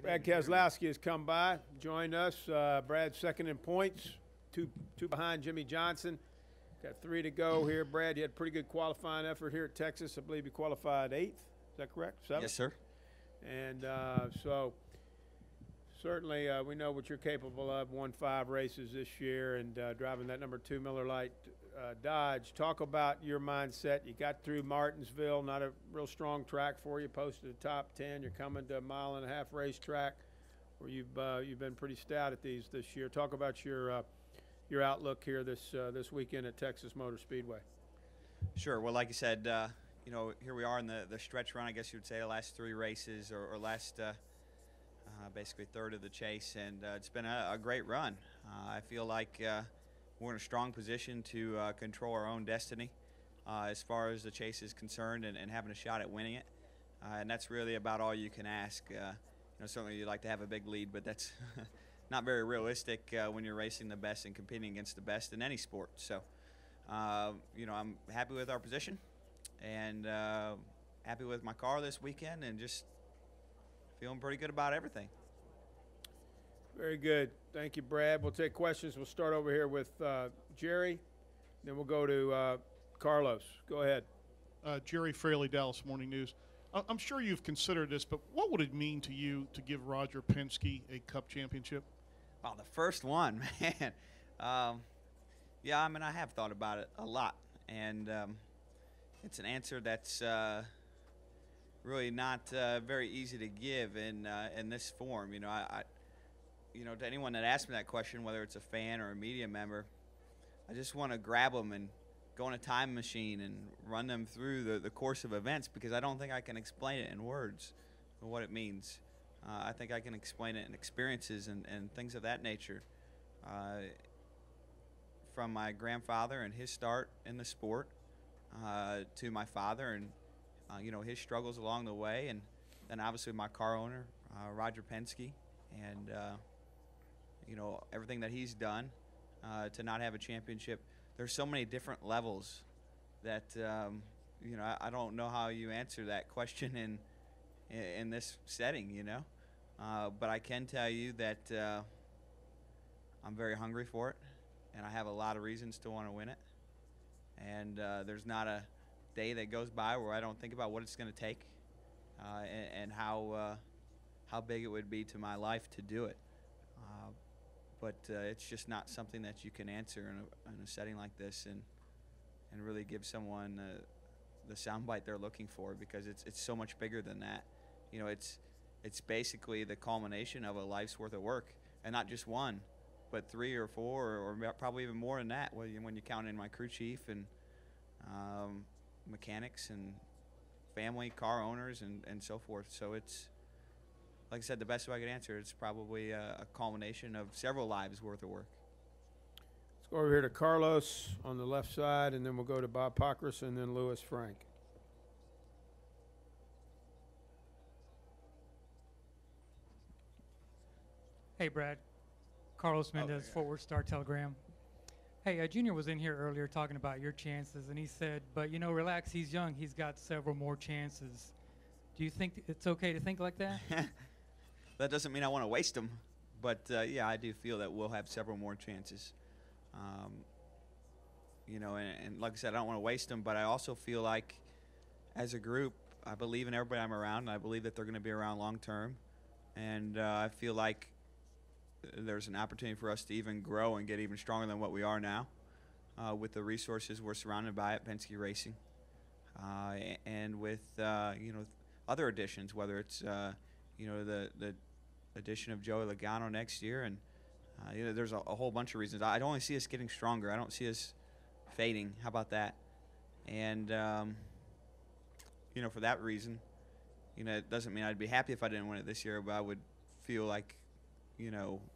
Brad Keselowski has come by, joined us. Brad's second in points, two behind Jimmy Johnson. Got 3 to go here. Brad, you had a pretty good qualifying effort here at Texas. I believe you qualified 8th. Is that correct? 7th? Yes, sir. And so certainly we know what you're capable of. Won 5 races this year and driving that number 2 Miller Lite Dodge. Talk about your mindset. You got through Martinsville, not a real strong track for you. Posted a top 10. You're coming to a 1.5 mile racetrack where you've been pretty stout at these this year. Talk about your outlook here this weekend at Texas Motor Speedway. Sure. Well, like you said, here we are in the stretch run, I guess you would say, the last 3 races or last basically third of the chase, and it's been a great run. I feel like we're in a strong position to control our own destiny as far as the chase is concerned and having a shot at winning it. And that's really about all you can ask. Certainly you'd like to have a big lead, but that's not very realistic when you're racing the best and competing against the best in any sport. So, I'm happy with our position and happy with my car this weekend and just feeling pretty good about everything. Very good. Thank you, Brad. We'll take questions. We'll start over here with Jerry. Then we'll go to Carlos. Go ahead. Jerry Fraley, Dallas Morning News. I'm sure you've considered this, but what would it mean to you to give Roger Penske a Cup championship? Wow, the first one, man. Yeah, I mean, I have thought about it a lot, and it's an answer that's really not very easy to give in this form. To anyone that asks me that question, whether it's a fan or a media member, I just want to grab them and go in a time machine and run them through the course of events, because I don't think I can explain it in words what it means. I think I can explain it in experiences and things of that nature. From my grandfather and his start in the sport to my father and his struggles along the way, and then obviously my car owner, Roger Penske, and everything that he's done to not have a championship. There's so many different levels that I don't know how you answer that question in this setting, but I can tell you that I'm very hungry for it, and I have a lot of reasons to want to win it, and there's not a day that goes by where I don't think about what it's going to take and how big it would be to my life to do it. But it's just not something that you can answer in a setting like this and really give someone the soundbite they're looking for, because it's so much bigger than that. It's basically the culmination of a life's worth of work, and not just one, but 3 or 4 or probably even more than that when you count in my crew chief and mechanics and family, car owners, and so forth. So it's, like I said, the best way I could answer it's probably a culmination of several lives worth of work. Let's go over here to Carlos on the left side, and then we'll go to Bob Pockrass and then Lewis Frank. Hey, Brad. Carlos Mendez, Fort Worth Star-Telegram. Hey, Junior was in here earlier talking about your chances, and he said, but, relax, he's young. He's got several more chances. Do you think it's okay to think like that? That doesn't mean I want to waste them, but, yeah, I do feel that we'll have several more chances. And like I said, I don't want to waste them, but I also feel like as a group, I believe in everybody I'm around, and I believe that they're going to be around long term. And I feel like there's an opportunity for us to even grow and get even stronger than what we are now with the resources we're surrounded by at Penske Racing, and with other additions, whether it's the addition of Joey Logano next year, and there's a whole bunch of reasons. I don't only see us getting stronger. I don't see us fading. How about that? And for that reason, it doesn't mean I'd be happy if I didn't win it this year, but I would feel like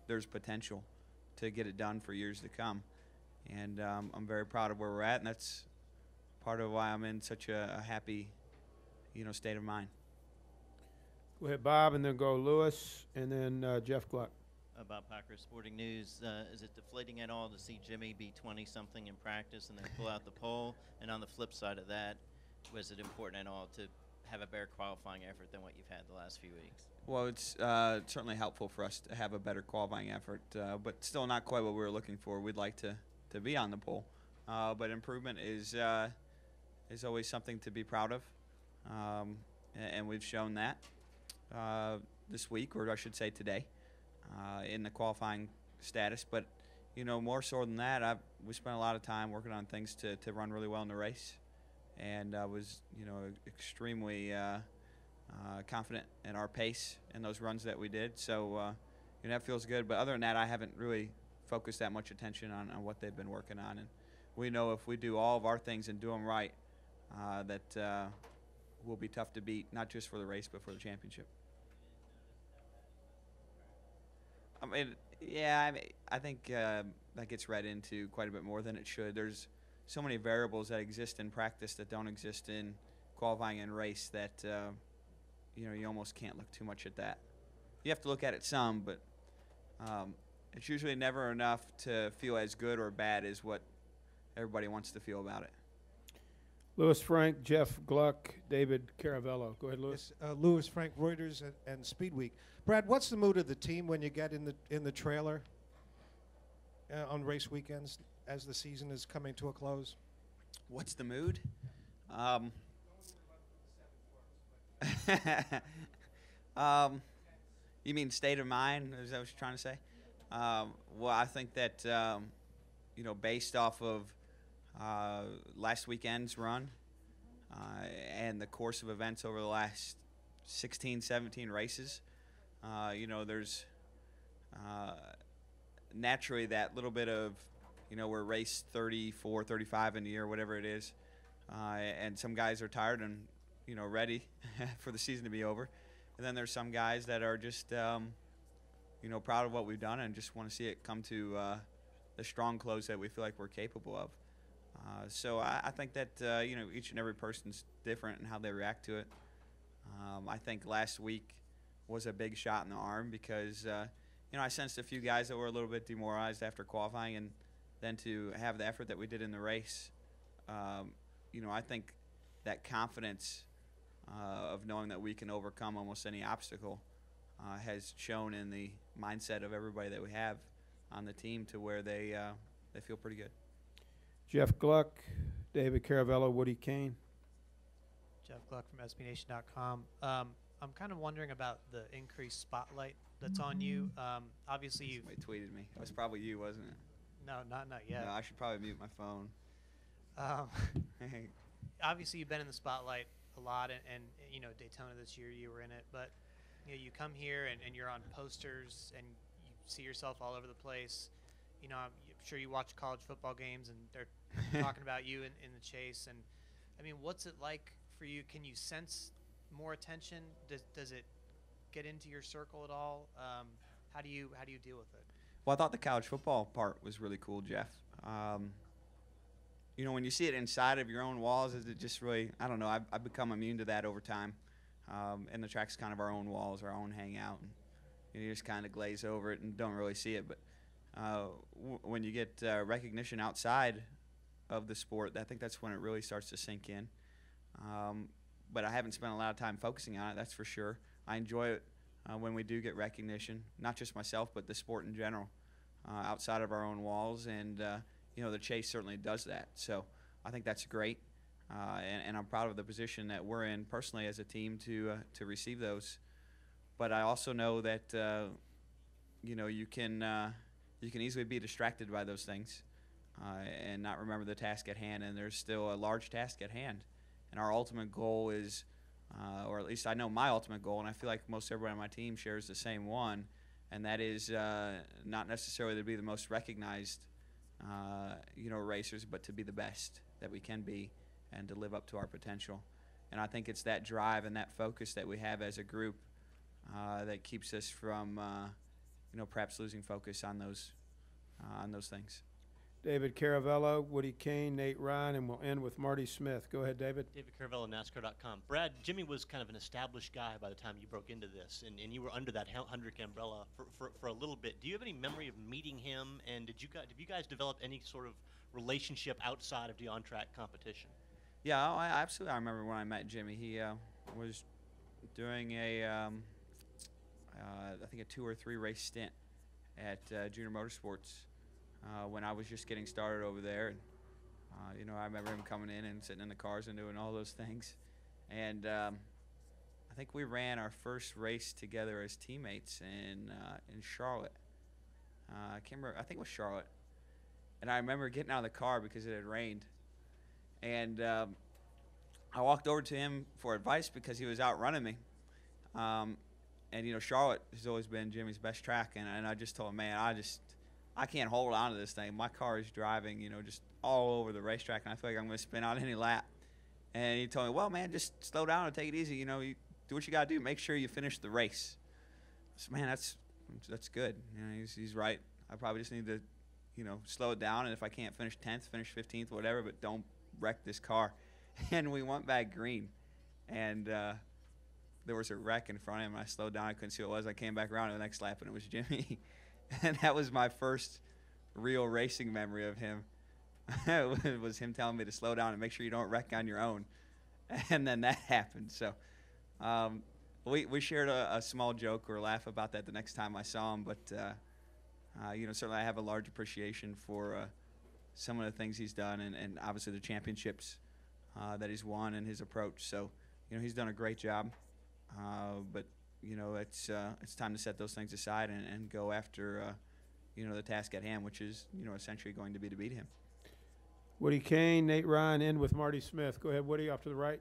there's potential to get it done for years to come. And I'm very proud of where we're at, and that's part of why I'm in such a happy, state of mind. Go ahead, Bob, and then go Lewis, and then Jeff Gluck. Bob Packer, Sporting News. Is it deflating at all to see Jimmy be 20-something in practice and then pull out the pole? And on the flip side of that, was it important at all to have a better qualifying effort than what you've had the last few weeks? Well, it's certainly helpful for us to have a better qualifying effort, but still not quite what we were looking for. We'd like to be on the pole, but improvement is always something to be proud of, and we've shown that this week, or I should say today, in the qualifying status. But more so than that, we spent a lot of time working on things to run really well in the race, and I was extremely confident in our pace and those runs that we did. So that feels good. But other than that, I haven't really focused that much attention on what they've been working on. And we know if we do all of our things and do them right, that will be tough to beat, not just for the race but for the championship. I think that gets read into quite a bit more than it should. There's so many variables that exist in practice that don't exist in qualifying and race that you almost can't look too much at that. You have to look at it some, but it's usually never enough to feel as good or bad as what everybody wants to feel about it. Louis Frank, Jeff Gluck, David Caravello. Go ahead, Louis. Yes, Louis Frank, Reuters and Speed Week. Brad, what's the mood of the team when you get in the trailer on race weekends as the season is coming to a close? What's the mood? You mean state of mind? Is that what you're trying to say? Well, I think that based off of last weekend's run and the course of events over the last 16, 17 races, there's naturally that little bit of, we're race 34, 35 in the year, whatever it is, and some guys are tired and, ready for the season to be over. And then there's some guys that are just, proud of what we've done and just want to see it come to the strong close that we feel like we're capable of. So I think that, each and every person's different in how they react to it. I think last week was a big shot in the arm because, I sensed a few guys that were a little bit demoralized after qualifying, and then to have the effort that we did in the race, I think that confidence of knowing that we can overcome almost any obstacle has shown in the mindset of everybody that we have on the team to where they feel pretty good. Jeff Gluck, David Caravello, Woody Kane. Jeff Gluck from SBNation.com. I'm kind of wondering about the increased spotlight that's on you. Obviously, you tweeted me. It was probably you, wasn't it? No, not yet. No, I should probably mute my phone. Obviously, you've been in the spotlight a lot, and Daytona this year you were in it. But you come here and you're on posters and you see yourself all over the place. I'm sure you watch college football games and they're talking about you in the chase. And I mean, what's it like for you? Can you sense more attention? Does it get into your circle at all? How do you deal with it? Well, I thought the college football part was really cool, Jeff. When you see it inside of your own walls, is it just really, I don't know, I've become immune to that over time. And the track's kind of our own walls, our own hangout. And you just kind of glaze over it and don't really see it. But when you get recognition outside of the sport, I think that's when it really starts to sink in. But I haven't spent a lot of time focusing on it, that's for sure. I enjoy it when we do get recognition, not just myself, but the sport in general, outside of our own walls. And, the chase certainly does that. So I think that's great. And I'm proud of the position that we're in personally as a team to receive those. But I also know that, you can easily be distracted by those things and not remember the task at hand. And there's still a large task at hand. And our ultimate goal is, or at least I know my ultimate goal, and I feel like most everybody on my team shares the same one, and that is not necessarily to be the most recognized, racers, but to be the best that we can be and to live up to our potential. And I think it's that drive and that focus that we have as a group that keeps us from, perhaps losing focus on those things. David Caravello, Woody Kane, Nate Ryan, and we'll end with Marty Smith. Go ahead, David. David Caravello, NASCAR.com. Brad, Jimmy was kind of an established guy by the time you broke into this, and you were under that Hendrick umbrella for a little bit. Do you have any memory of meeting him, and did you guys develop any sort of relationship outside of the on-track competition? Yeah, I absolutely. I remember when I met Jimmy. He was doing I think a 2 or 3 race stint at Junior Motorsports when I was just getting started over there. And, I remember him coming in and sitting in the cars and doing all those things. And I think we ran our first race together as teammates in Charlotte. I can't remember. I think it was Charlotte. And I remember getting out of the car because it had rained. And I walked over to him for advice because he was outrunning me. And, Charlotte has always been Jimmy's best track. And I just told him, man, I can't hold on to this thing. My car is driving, just all over the racetrack, and I feel like I'm going to spin out any lap. And he told me, well, man, just slow down and take it easy. You do what you got to do. Make sure you finish the race. I said, man, that's good. He's right. I probably just need to, slow it down. And if I can't finish 10th, finish 15th, whatever, but don't wreck this car. And we went back green. And there was a wreck in front of him. I slowed down. I couldn't see what it was. I came back around to the next lap, and it was Jimmy. And that was my first real racing memory of him. It was him telling me to slow down and make sure you don't wreck on your own. And then that happened. So we shared a small joke or laugh about that the next time I saw him. But, certainly I have a large appreciation for some of the things he's done and obviously the championships that he's won and his approach. So, he's done a great job. But, it's time to set those things aside and go after, the task at hand, which is, essentially going to be to beat him. Woody Kane, Nate Ryan, in with Marty Smith. Go ahead, Woody, off to the right.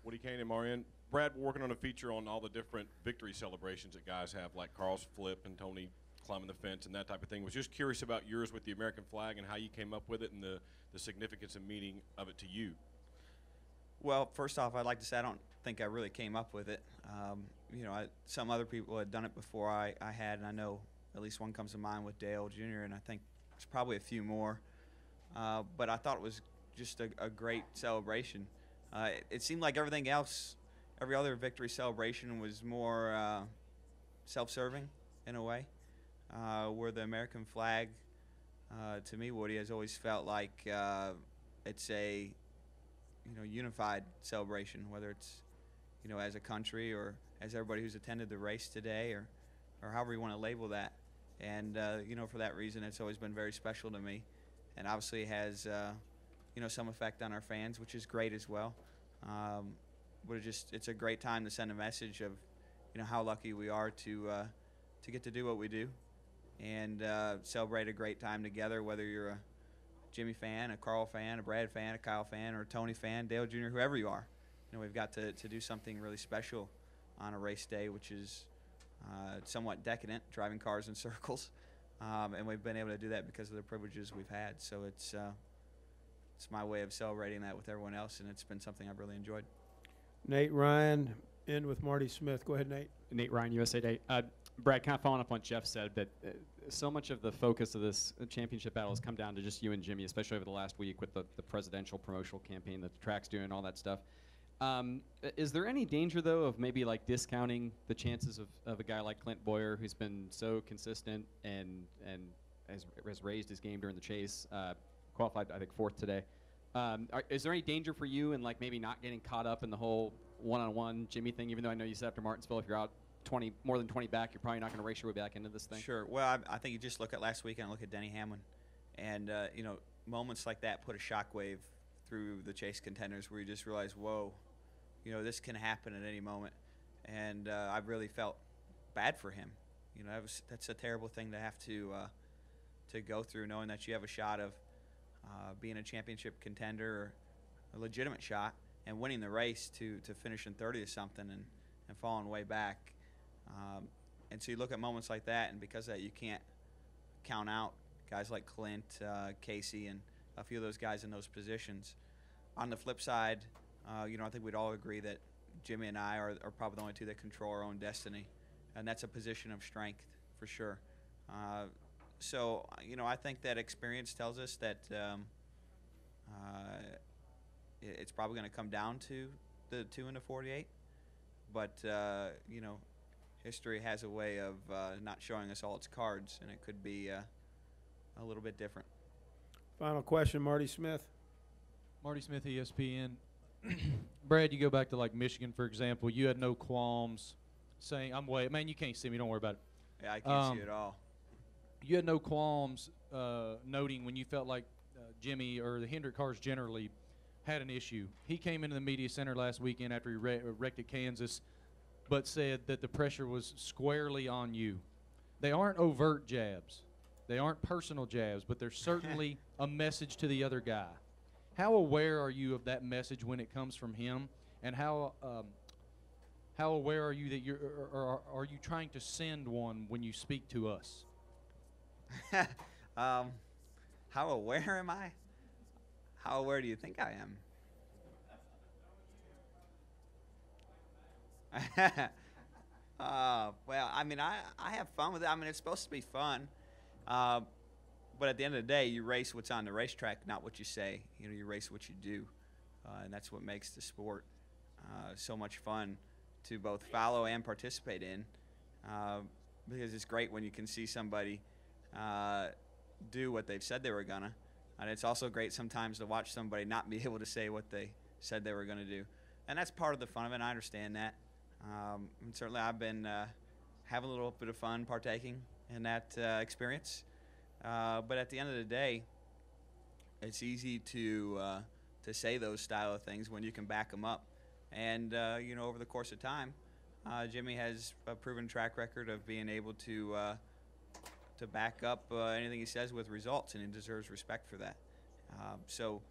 Woody Kane and Marion. Brad, we're working on a feature on all the different victory celebrations that guys have, like Carl's flip and Tony climbing the fence and that type of thing. Was just curious about yours with the American flag and how you came up with it and the significance and meaning of it to you. Well, first off, I'd like to say I don't think I really came up with it. Some other people had done it before I had, and I know at least one comes to mind with Dale Jr., and I think there's probably a few more. But I thought it was just a great celebration. It seemed like everything else, every other victory celebration was more self-serving in a way, where the American flag, to me, Woody, has always felt like it's a unified celebration, whether it's as a country or as everybody who's attended the race today or however you want to label that. And for that reason, it's always been very special to me. And obviously has, some effect on our fans, which is great as well. But it's a great time to send a message of, how lucky we are to get to do what we do and celebrate a great time together, whether you're a Jimmy fan, a Carl fan, a Brad fan, a Kyle fan, or a Tony fan, Dale Jr., whoever you are. We've got to do something really special on a race day, which is somewhat decadent, driving cars in circles. And we've been able to do that because of the privileges we've had. So it's my way of celebrating that with everyone else, and it's been something I've really enjoyed. Nate Ryan, in with Marty Smith. Go ahead, Nate. Nate Ryan, USA Today. Brad, kind of following up on what Jeff said, that so much of the focus of this championship battle has come down to just you and Jimmy, especially over the last week with the presidential promotional campaign that the track's doing, all that stuff. Is there any danger, though, of maybe discounting the chances of a guy like Clint Boyer, who's been so consistent and has raised his game during the chase, qualified, I think, 4th today? Is there any danger for you in maybe not getting caught up in the whole one-on-one Jimmy thing, even though I know you said after Martinsville, if you're out more than 20 back, you're probably not going to race your way back into this thing? Sure. Well, I think you just look at last weekend and look at Denny Hamlin. And, moments like that put a shockwave through the chase contenders where you just realize, whoa, this can happen at any moment. And I really felt bad for him. That's a terrible thing to have to go through, knowing that you have a shot of being a championship contender or a legitimate shot and winning the race to finish in 30 or something and falling way back. And so you look at moments like that, and because of that, you can't count out guys like Clint, Casey, and a few of those guys in those positions. On the flip side, I think we'd all agree that Jimmy and I are probably the only two that control our own destiny, and that's a position of strength for sure. So, I think that experience tells us that it's probably going to come down to the 2 and the 48, but, history has a way of not showing us all its cards, and it could be a little bit different. Final question, Marty Smith. Marty Smith, ESPN. Brad, you go back to like Michigan, for example. You had no qualms saying, "I'm way." Man, you can't see me. Don't worry about it. Yeah, I can't see it at all. You had no qualms noting when you felt like Jimmy or the Hendrick cars generally had an issue. He came into the media center last weekend after he wrecked at Kansas, but said that the pressure was squarely on you. They aren't overt jabs. They aren't personal jabs, but they're certainly a message to the other guy. How aware are you of that message when it comes from him, and how aware are you that or are you trying to send one when you speak to us? How aware am I? How aware do you think I am? Well, I mean, I have fun with it. I mean, it's supposed to be fun. But at the end of the day, you race what's on the racetrack, not what you say. You know, you race what you do. And that's what makes the sport so much fun to both follow and participate in. Because it's great when you can see somebody do what they've said they were gonna. And it's also great sometimes to watch somebody not be able to say what they said they were gonna do. And that's part of the fun of it, and I understand that. And certainly I've been having a little bit of fun partaking in that experience. But at the end of the day, it's easy to say those style of things when you can back them up. And, you know, over the course of time, Jimmy has a proven track record of being able to back up anything he says with results, and he deserves respect for that. So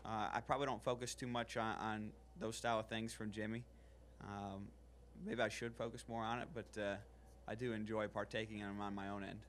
I probably don't focus too much on those style of things from Jimmy. Maybe I should focus more on it, but I do enjoy partaking in them on my own end.